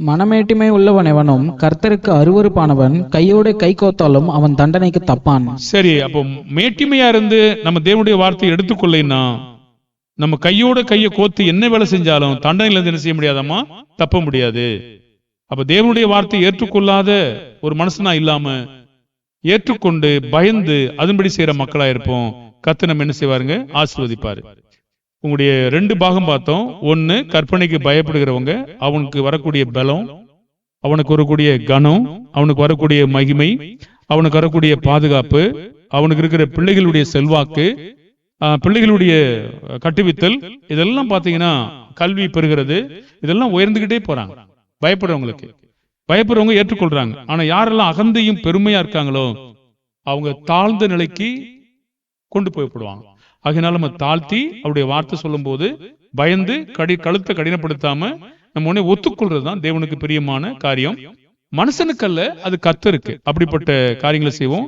Speaker 2: மனமேட்டிமை உள்ளவன் எவனும் கர்த்தருக்கு அருவருப்பானவன், கையோட கை கோத்தாலும் அவன் தண்டனைக்கு தப்பான். சரி,
Speaker 1: அப்போ மேட்டிமையா இருந்து நம்ம தேவனுடைய வார்த்தையை எடுத்துக்கொள்ளா நம்ம கையோட கையை கோத்து என்ன வேலை செஞ்சாலும் தண்டனையில இருந்து என்ன செய்ய முடியாதம்மா? தப்ப முடியாது. அப்ப தேவனுடைய வார்த்தையை ஏற்றுக்கொள்ளாத ஒரு மனுஷனா இல்லாம ஏற்றுக்கொண்டு பயந்து அதன்படி செய்யற மக்களா இருப்போம். கர்த்தர் நம்ம என்ன செய்வாருங்க? ஆசீர்வதிப்பாரு. உங்களுடைய 2 பாகம் பார்த்தோம். ஒன்னு, கற்பனைக்கு பயப்படுகிறவங்க, அவனுக்கு வரக்கூடிய பலம், அவனுக்கு வரக்கூடிய கனம், அவனுக்கு வரக்கூடிய மகிமை, அவனுக்கு வரக்கூடிய பாதுகாப்பு, அவனுக்கு இருக்கிற பிள்ளைகளுடைய செல்வாக்கு, பிள்ளைகளுடைய கட்டுவித்தல், இதெல்லாம் பாத்தீங்கன்னா கல்வி பெறுகிறது, இதெல்லாம் உயர்ந்துகிட்டே போறாங்க. பயப்படுறவங்க ஏற்றுக்கொள்றாங்க. ஆனா யாரெல்லாம் அகந்தையும் பெருமையா இருக்காங்களோ அவங்க தாழ்ந்த நிலைக்கு கொண்டு போய்ப்படுவாங்க. அதனால நம்ம தாழ்த்தி அவருடைய வார்த்தை சொல்லும் போது பயந்து கழுத்தை கடினப்படுத்தாம நம்ம உடனே ஒத்துக்கொள்றதுதான் தேவனுக்கு பிரியமான காரியம். மனுஷனுக்கல்ல, அது கர்த்தருக்கு. அப்படிப்பட்ட காரியங்களை செய்வோம்.